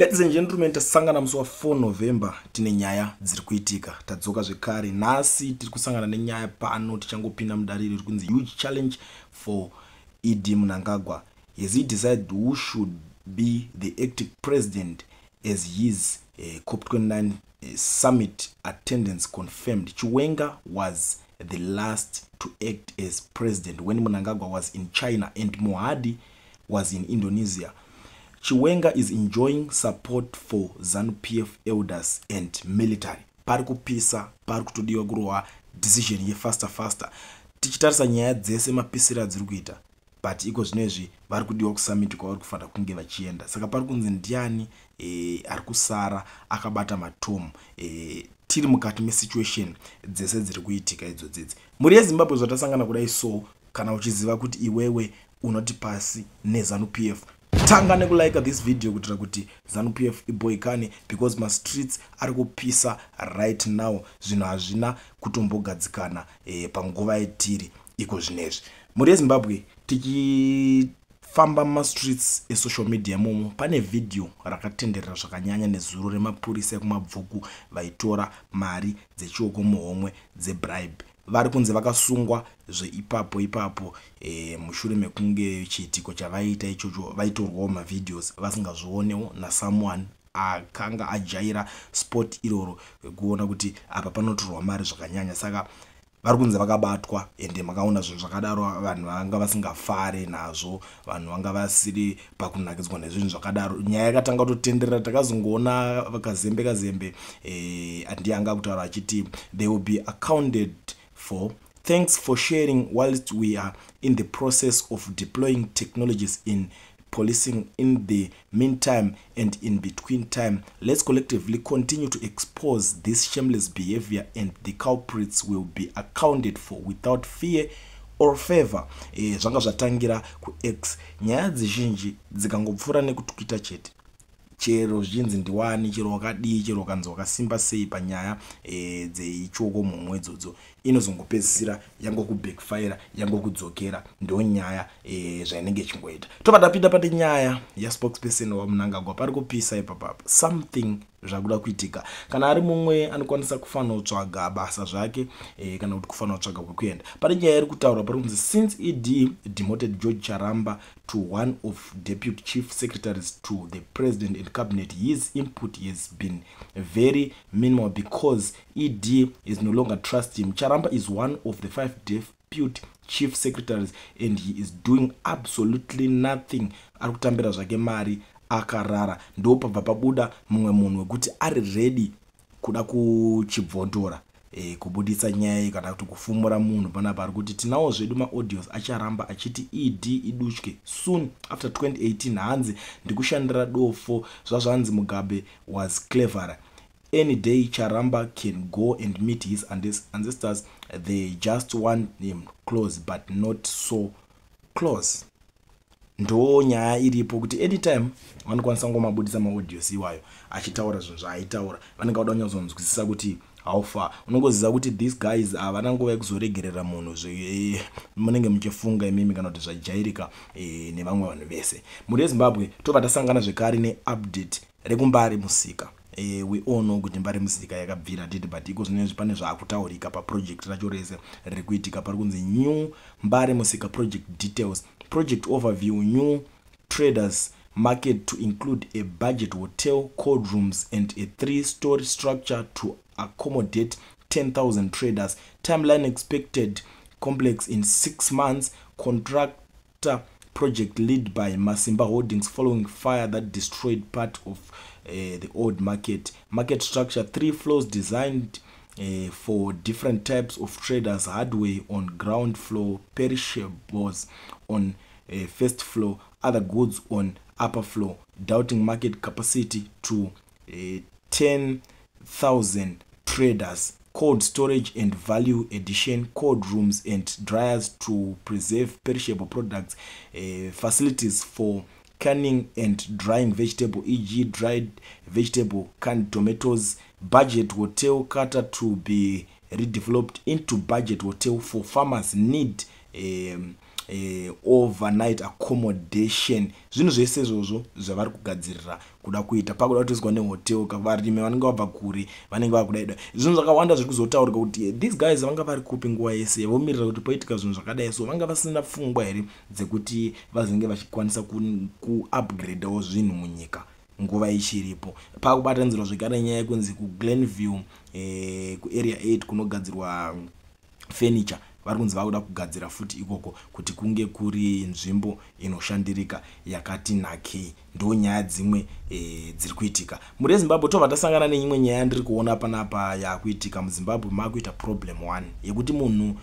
Ladies and gentlemen, tasangana musi wa 4 November tine nyaya dziri kuitika. Tadzoka zvekare nhasi tiri kusangana nenyaya pano tichangopinda mudariro rikunzi huge challenge for Mnangagwa. Has he decided who should be the acting president as his COP29 summit attendance confirmed? Chiwenga was the last to act as president when Mnangagwa was in China and Mohadi was in Indonesia. Chiwenga is enjoying support for ZANU-PF elders and military. Pari kupisa, pari kutodiwa kurowa decision ye faster. Tichitarisa nyaya dzese mapisira dziri kuita. But iko zvinezvi vari kudiwa kusummit kwavari kufanira kunge vachienda. Saka pari kunzi ndiani ari kusara akabata matomu. Tiri mukati mesituation dzese dziri kuitika idzodzidzi. Muri yeZimbabwe zvatasangana kudai so kana uchiziva kuti iwewe unoti pasi neZANU-PF, tanga nekulike this video kutira kuti ZANU-PF iboyikane because ma streets ari kupisa right now. Zvino hazvina kutombogadzikana panguva yetiri iko zvinezvi. Muri yeZimbabwe tichifamba ma streets social media momo pane video rakatenderera zvakanyanya nezuro remapurisa ekumabvuku vaitora mari dzechioko muhomwe dzebribe. Vari kunze vakasungwa ipapo mushure mekunge chiitiko chavaita ichocho vaitorwawo mavideos vasingazvionewo nasomeone akanga ajaira sport iroro kuona kuti apa panotorwa mari zvakanyanya. Saka vari kunze vakabatwa ende makaona zvinhu zvakadaro vanhu vanga vasingafare nazvo, vanhu vanga vasiri pakunakidzwa nezvinhu zvakadaro. Nyaya yakatanga kutotenderera, takazongoona vakazembe andiyanga kutaura achiti they will be accounted for. Thanks for sharing whilst we are in the process of deploying technologies in policing. In the meantime and in between time, let's collectively continue to expose this shameless behavior and the culprits will be accounted for without fear or favor. Zvanga zvatangira ku X. Nyaya dzizhinji dzikangopfuura nekutukita chete. Chero zvinzi ndiwani, chero wakadii, chero kanzo wakasimba sei panyaya dzeichoko mumwe dzodzo, inozongopedzisira yango ku backfire, yango kudzokera. Ndo nyaya zvainenge chingoita. Topatapinda pane nyaya ya spokesperson wa Mnangagwa pari kupisa ipapo. Something zvakuda kuitika. Kana ari mumwe anokwanisa kufanira kutsvaga basa zvake kana kuti kufanira kutsvaga kwekuenda. Pane nyaya iri kutaura pari kunzi since ED demoted George Charamba to one of deputy chief secretaries to the president and cabinet, his input has been very minimal because ED is no longer trust him. Charamba is one of the 5 deputy chief secretaries and he is doing absolutely nothing. Ari kutambira zvake mari akarara. Ndo pabva pabuda mumwe munhu wekuti ari ready kuda kuchibvondora kubuditsa nyaya kana kuti kufumura munhu panapa. Ari kuti tinawo zvedu maaudios acharamba achiti ED idutye soon after 2018 hanzi ndikushandira dofo zvazvanzi Mugabe was cleverer. Any day Charamba can go and meet his ancestors. They just want him close but not so close. Ndo nyaya iripo kuti anytime vanokwanisa ngomabudisa maaudios iwayo achitaura zvinhu zvaaitaura. Vanenge vada kunyazonzwisisa kuti haufa. Unongoziva kuti these guys havana nguva yekuzoregerera munhu munenge muchifunga imimi kana kuti zvajairika nevamwe vanhu vese. Muri yeZimbabwe tobva tasangana zvekare neupdate rekumbari musika. We all know kuti mbari musika yakabvira titi, but iko zvinezvi pane zvaakutaurika paproject racho rese riri kuitika. Pari kunzi new mbari musika project details, project overview, new traders market to include a budget hotel, cold rooms and a 3-story structure to accommodate 10,000 traders. Timeline expected complex in 6 months. Contractor project led by Masimba Holdings following fire that destroyed part of the old market structure. 3 floors designed for different types of traders. Hardware on ground floor, perishables on first floor, other goods on upper floor. Doubting market capacity to 10,000 traders. Cold storage and value addition, cold rooms and dryers to preserve perishable products. Facilities for canning and drying vegetable, e.g. dried vegetable, canned tomatoes. Budget hotel cater to be redeveloped into budget hotel for farmers need overnight accommodation. Zvinhu zvese izvozvo zvavari kugadzirira kuda kuita pakuda kutoiswa nehotel. Varimi vanenge vabva kure vanenge vakudaida zvinhu zvakawanda zviri kuzotaurika kuti these guys vanga vari kupi nguva yese vomirira kuti poitika zvinhu zvakadai, so vanga vasina pfungwa here dzekuti vazenge vachikwanisa kuupgradewo zvinhu munyika nguva ichiripo. Pakubatanzirwa zvekare nyaya yekunzi kuGlenview kuarea 8 kunogadzirwa furniture, vari kunzi vakuda kugadzira futi ikoko kuti kunge kuri nzvimbo inoshandirika yakati nakei. Ndo nyaya dzimwe dziri kuitika muRezimbabwe. Tobva tasangana neimwe nyaya ndiri kuona panapa yakuitika muZimbabwe. Makuita problem 1 yekuti munhu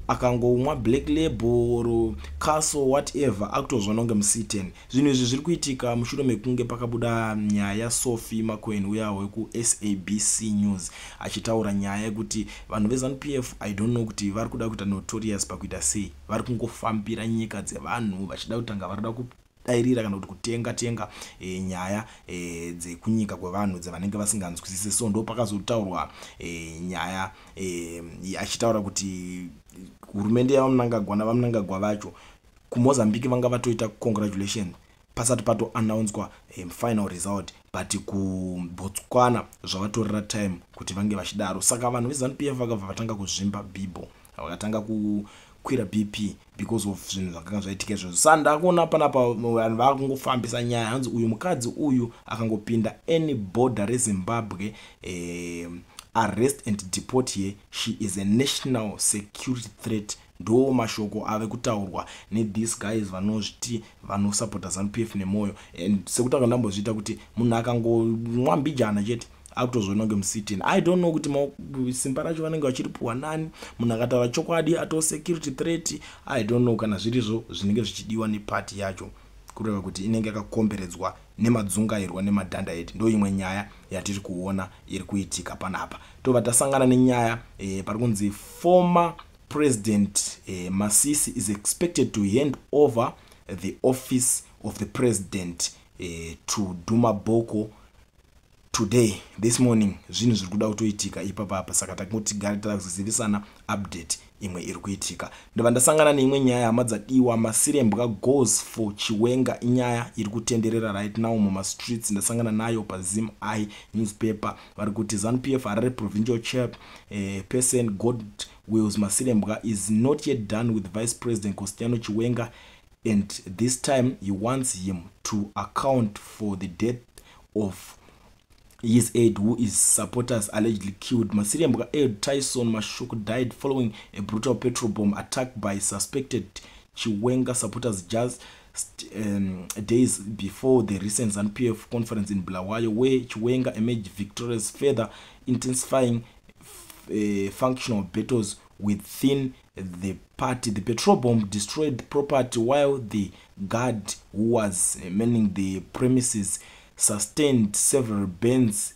akangomwa black label castle whatever akutozwa nonge mu-C10. Zvinhu izvi zviri kuitika mushure mekunge pakabuda nyaya yaSophie Macoen uya weku-SABC News achitaura nyaya yekuti vanhu veZANU-PF I don't know kuti vari kuda kuita notorious pakuita sei, vari kungofambira nyika dzevanhu vachida kutanga varida kudairira kana kuti kutenga nyaya dzekunyika kwevanhu dzevanenge vasinganzwisise. So ndo pakazotaurwa nyaya achitaura kuti hurumende yaMnangagwa navaMnangagwa vacho kuMozambique vanga vatoita congratulation pasati pato announcedwa final result, but kuBotswana zvavatorera time kuti vange vachidaro. Saka vanhu veZANU-PF vakabva vatanga kuzvimba bibo, vakatanga kukwira BP because of zvinhu zvakanga zvaitika izvozvo. Sanda kuona panapa vanhu vakungofambisa nyaya hanzi uyu mukadzi uyu akangopinda any border reZimbabwe arrest and deport here, she is a national security threat. Ndo mashoko ave kutaurwa these guys vanozviti vanosupporta ZANU-PF nemoyo, and sekuti akandambozviita kuti munhu akangomwa mbijana chete akutozviona ngemu-C10. I don't know kuti simba racho vanenge vachiripuwa nani. Munhu akataura chokwadi atoo security threat, I don't know kana zvirizvo zvinenge zvichidiwa nepati yacho, kureva kuti inenge yakakomberedzwa nemadzungairwa nemadhandaidzwa. Ndo imwe nyaya yatiri kuona iri kuitika panapa. Tobva tasangana nenyaya pari kunzi former President Masisi is expected to hand over the office of the president to Duma Boko today, this morning. Zvinhu zviri kuda kutoitika ipapa, saka takutigara takuzivisana update imwe iri kuitika. Ndobva ndasangana neimwe nyaya yamadzadiwa Masirembwa goes for Chiwenga, inyaya iri kutenderera right now muma streets. Ndasangana nayo paZim I newspaper vari kuti ZANU-PF Harare provincial chair person God Wills Masirembwa is not yet done with Vice President Costiano Chiwenga, and this time he wants him to account for the death of his aide who his supporters allegedly killed. Masirembwa aide Tyson Mashuku died following a brutal petrol bomb attack by suspected Chiwenga supporters just days before the recent ZANU-PF conference in Bulawayo, where Chiwenga emerged victorious, further intensifying functional battles within the party. The petrol bomb destroyed property while the guard who was manning the premises sustained several burns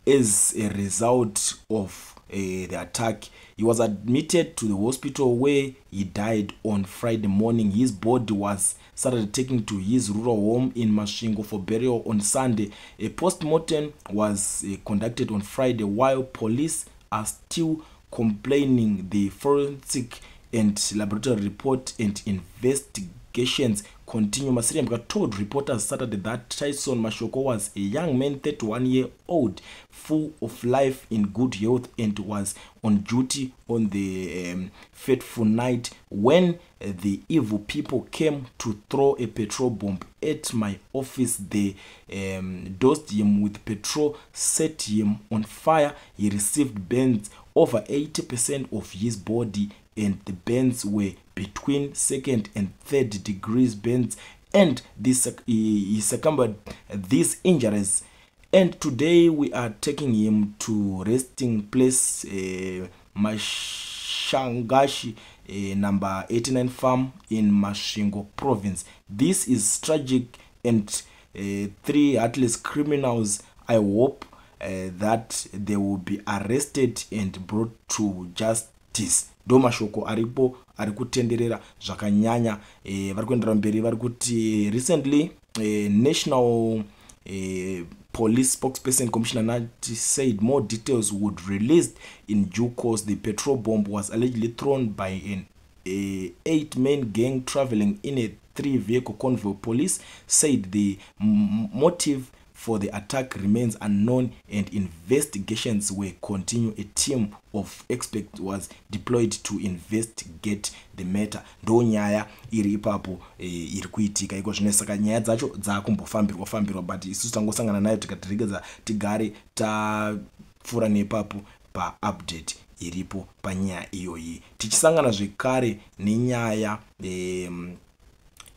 as a result of the attack. He was admitted to the hospital where he died on Friday morning. His body was started taken to his rural home in Masvingo for burial on Sunday. A post-mortem was conducted on Friday, while police are still complaining. The forensic and laboratory report and investigations continue. Masirembwa told reporters Saturday that Tyson Mashoko was a young man, 31-year-old, full of life, in good health, and was on duty on the fateful night when the evil people came to throw a petrol bomb at my office. They dosed him with petrol, set him on fire. He received burns over 80% of his body, and the burns were between second and third degrees burns, and he succumbed these injuries. And today we are taking him to resting place Mashangashi number 89 farm in Masvingo province. This is tragic, and 3 heartless criminals, I hope that they will be arrested and brought to justice. Ndo mashoko aripo ari kutenderera zvakanyanya. Vari kuendera mberi vari kuti recently national police spokesperson Commissioner Nati said more details would released in due course. The petrol bomb was allegedly thrown by an 8 men gang traveling in a 3-vehicle convoy. Police said the motive for the attack remains unknown and investigations will continue. A team of experts was deployed to investigate the matter. Ndo nyaya iri ipapo iri kuitika iko zvine saka nyaya dzacho dzakumbofambirwa but isusu tangosangana nayo tikatiregedza tigare tapfuura nepapo paupdate iripo panyaya iyoyi. Tichisangana zvekare nenyaya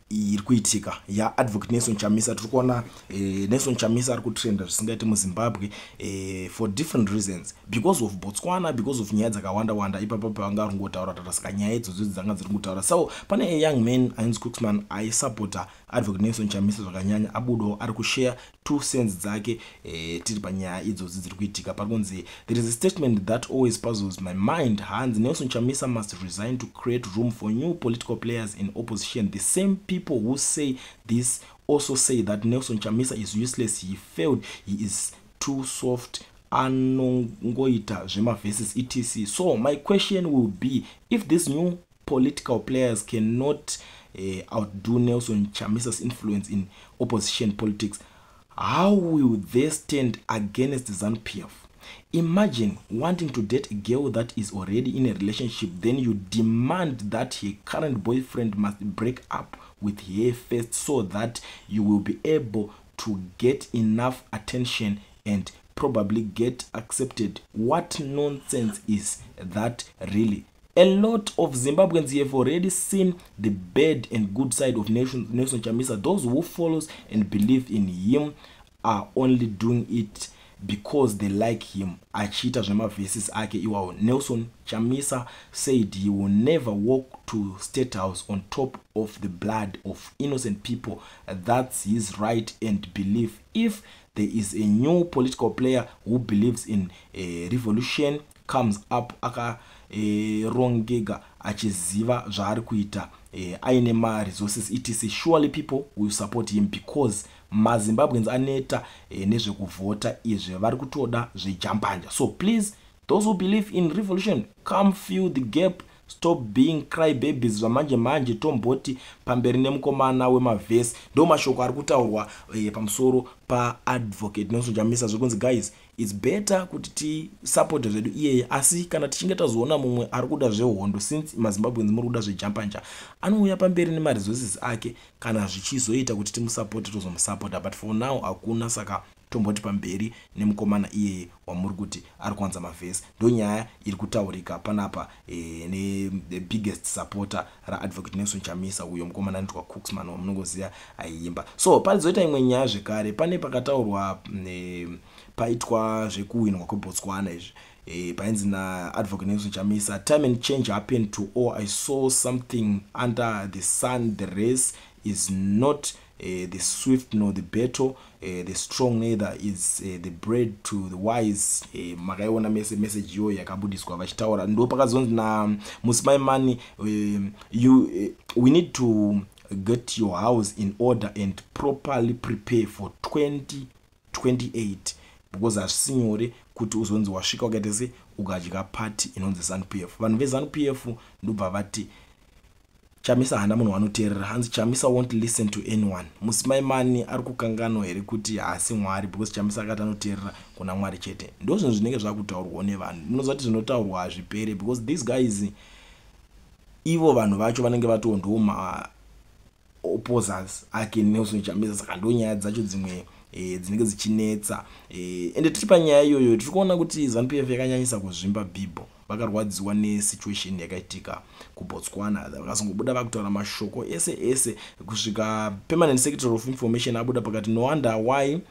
iri kuitika yaadvocate Nelson Chamisa. Tiri kuona Nelson Chamisa ari kutrenda zvisingaite muZimbabwe for different reasons, because of Botswana, because of nyaya dzakawanda ipapo pavanga ari kungotaura tata, saka nyaya idzodzo dzanga dziri kutaura. So pane a young man ainzi Cooksman aisupporta advocate Nelson Chamisa zvakanyanya, abudo ari kushare 2 cents dzake tiri panyaya idzodzo dziri kuitika. Pari kunzi there is a statement that always puzzles my mind. Hans Nelson Chamisa must resign to create room for new political players in opposition. The same people who say this also say that Nelson Chamisa is useless, he failed, he is too soft, anongoita zvema versus etc. So my question will be, if these new political players cannot outdo Nelson Chamisa's influence in opposition politics, how will they stand against ZANU-PF? Imagine wanting to date a girl that is already in a relationship, then you demand that her current boyfriend must break up with her first so that you will be able to get enough attention and probably get accepted. What nonsense is that really? A lot of Zimbabweans have already seen the bad and good side of Nelson Chamisa. Those who follow and believe in him are only doing it because they like him. Achita zvema verses ake iwawo. Nelson Chamisa said he will never walk to State House on top of the blood of innocent people. That's his right and belief. If there is a new political player who believes in a revolution comes up rongega achiziva zvaari kuita aine ma resources etc, surely people will support him, because maZimbabweans aneta nezvekuvhota izvi vari kutoda zvejampanja. So please, those who believe in revolution, come fill the gap. Stop being cry babies zvamanje tomboti pamberi nemukomana wemavhesi. Ndo mashoko ari kutaurwa pamusoro paadvocate Nelson Chamisa zvokunzi guys, it's better kuti ti support zvedu iyeye, asi kana tichinge tazoona mumwe ari kuda zvehondo, since maZimbabweans muri kuda zvejampanja, anouya pamberi nemaresources ake, kana zvichizoita kuti timusupporte tozomusupporta, but for now hakuna. Saka tomboti pamberi nemukomana iyeye wamuri kuti ari kuwanza mavhesi. Ndo nyaya iri kutaurika panapa the biggest supporter raadvocate Nelson Chamisa, uyo mukomana anitwa Cooksman wamunongoziva aiimba. So palizoita imwe nyaya zvekare, pane pakataurwa paitwa zvekuwinwa kweBotswana izvi painzi naadvocate Nelson Chamisa, time and change happened to all. I saw something under the sun. The race is not the swift nor the battle, the strong neither is the bread to the wise. Makaiona message yo yakabudiswa vachitaura. Ndo pakazonzi na Musimaimani, we need to get your house in order and properly prepare for 2028, because hazvisinyore kuti uzonzi wasvika ukaitese ukadya party inonzi ZANU-PF. Vanhu veZANU-PF ndobva vati Chamisa hana munhu wanoteerera. Hanzi Chamisa won't listen to anyone. Musimaimani ari kukanganwa here kuti haasi Mwari, because Chamisa akati anoteerera kuna Mwari chete. Ndo zvinhu zvinenge zvakutaurwa nevanhu. Munoziva kuti zvinotaurwa hazvipere, because these guys ivo vanhu vacho vanenge vatondoma opposers ake Nelson Chamisa. Saka ndo nyaya dzacho dzimwe dzinenge dzichinetsa. Ende tiri panyaya iyoyo tiri kuona kuti ZANU-PF yakanyanyisa kuzvimba bhibho. Vakarwadziwa nesituation yakaitika kuBotswana, vakazongobuda vakutaura mashoko ese kusvika permanent secretary of information abuda pakati, no wonder why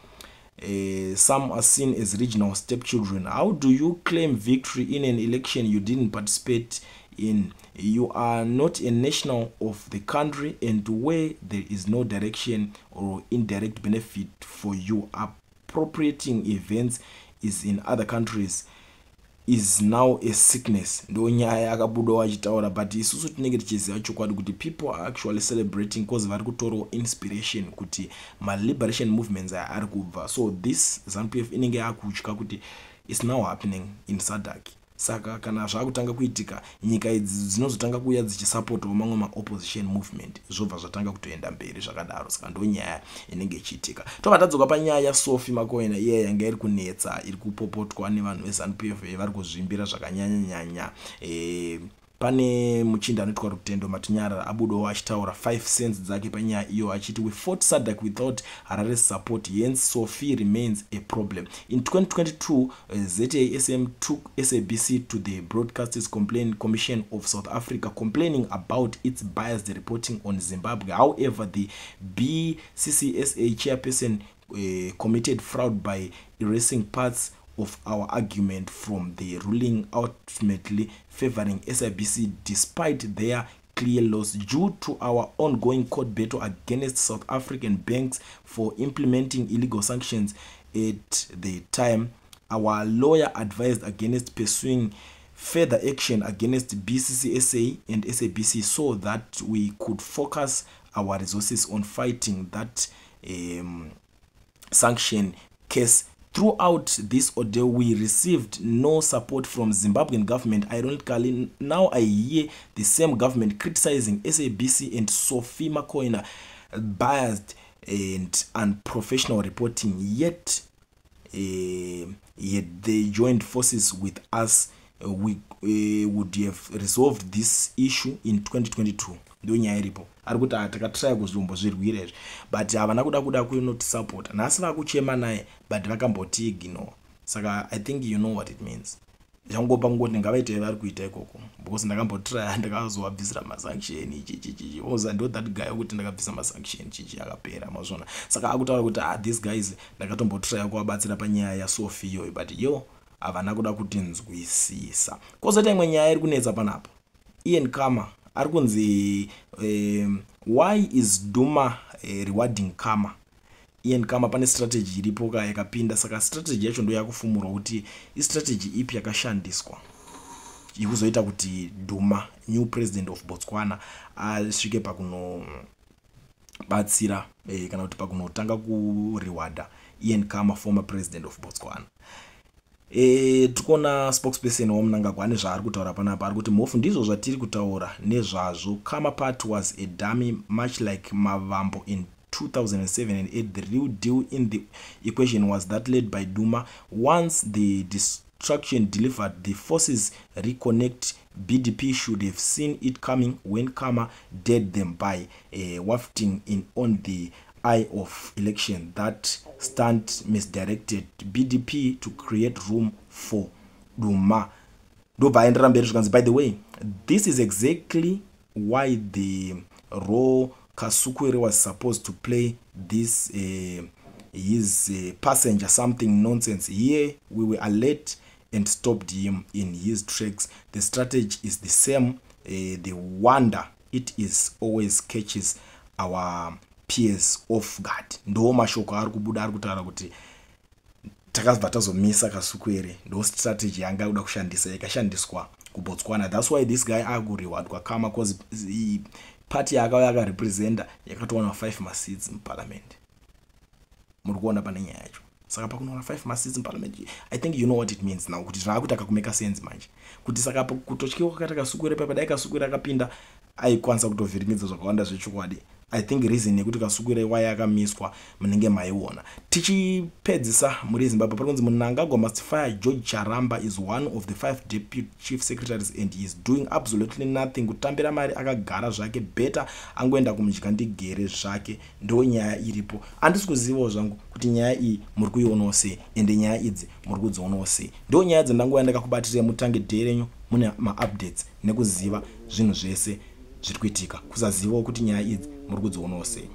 some are seen as regional stepchildren. How do you claim victory in an election you didn't participate in? You are not a national of the country, and where there is no direction or indirect benefit for you, appropriating events is in other countries is now a sickness. Ndo nyaya akabuda wachitaura, but isusu tinenge tichiziva chokwadi kuti people are actually celebrating because vari kutora inspiration kuti ma liberation movements ari kubva. So this ZANU-PF inenge yakutya kuti it's now happening in SADC. saka kana zvakutanga kuitika nyika idzi dzinozotanga kuuya dzichisapotawo mamwe maopposition movement zvobva zvatanga kutoenda mberi zvakadaro. Saka ndo nyaya inenge ichiitika. Tobva tadzoka panyaya yaSophie Makoena iye yanga iri kunetsa, iri kupopotwa nevanhu veZANU-PF vari kuzvimbira zvakanyanya. Pane muchinda anoitwa Rutendo Matinyarara abudawo achitaura 5 cents dzake panyaya iyo achiti we fought SADC without Harare's support, hence Sophie remains a problem. In 2022, ZASM took SABC to the Broadcasters Complaint Commission of South Africa complaining about its biased reporting on Zimbabwe. However, the BCCSA chairperson committed fraud by erasing parts of our argument from the ruling, ultimately favoring SABC despite their clear loss due to our ongoing court battle against South African banks for implementing illegal sanctions. At the time, our lawyer advised against pursuing further action against BCCSA and SABC so that we could focus our resources on fighting that sanction case. Throughout this ordeal, we received no support from Zimbabwean government. Ironically, now I hear the same government criticizing SABC and Sophie Makoena biased and unprofessional reporting, yet they joined forces with us. We would have resolved this issue in 2022. Ndo nyaya iripo. Arikuti takatry kuzombo zvirwire izvi but havana kuda kunotisapota. Nhasi vakuchema naye but vakamboti ignore. Saka I think you know what it means. Zvangopa ngoti ngavaite vari kuita ikoko because ndakambotry ndakazovabvisira masanction ichi oza ndo that guy kuti ndakabvisa masanction chichi akapera mazvona. Saka akutaura kuti these guys ndakatombotry kuvabatsira panyaya yaSophie iyoyo but havana kuda kutinzwisisa. Kozoti imwe nyaya iri kunetsa panapa. Ian Khama ari kunzi why is Duma rewarding Khama? Ian Khama pane strategy iripo yakapinda. Saka strategy yacho ndo yakufumurwa kuti strategy ipi yakashandiswa ikuzoita kuti Duma, new president of Botswana, asvike pakunobatsira kana kuti pakunotanga kurewada Ian Khama, former president of Botswana. Tukona spokesperson waMnangagwa ane zvaari kutaura panapa, ari kuti mofu ndizvo zvatiri kutaura nezvazvo. Khama part was a dummy much like Mavambo in 2007 and 8. The real deal in the equation was that led by Duma. Once the destruction delivered, the forces reconnect. BDP should have seen it coming when Khama dared them by wafting in on the eye of election. That stunt misdirected BDP to create room for Duma. By the way, this is exactly why the role Kasukwere was supposed to play this his passenger something nonsense. Here we were alert and stopped him in his tracks. The strategy is the same. The wonder it is always catches our peers off guard. Ndo mashoko ari kubuda ari kutaura kuti takazva tazomisa Kasukwere. Ndo strategy yanga kuda kushandisa ikashandiswa kuBotswana. That's why this guy agurewardwa Khama because party yaka representa yakatowana 5 seats in parliament. Muri kuona pane nyaya yacho. Saka pakunowana 5 seats in parliament, I think you know what it means now, kuti zvakutaka kumeka sense manje. Kuti saka kutotyiwa kwakati Kasukwere papa dai Kasukwere akapinda aikwanisa kutovhiringidza zvakawanda zvechokwadi. I think reason yekuti Kasukwere waya akamiswa munenge maiona. Tichipedzisa muri Zimbabwe parikunzi Mnangagwa must fire George Charamba is one of the 5 deputy chief secretaries and he is doing absolutely nothing. Kutambira mari akagara zvake better angoenda kumudya ndigere zvake. Ndo nyaya iripo. Handisi kuzivawo zvangu kuti nyaya iyi muri kuionawo sei ende nyaya idzi muri kudzionawo sei. Ndo nyaya dzandangova ndakakubatirira mutange dhee renyu mune ma-updates nekuziva zvinhu zvese zviri kuitika. Kusazivawo kuti nyaya idzi muri kudzionawo sei.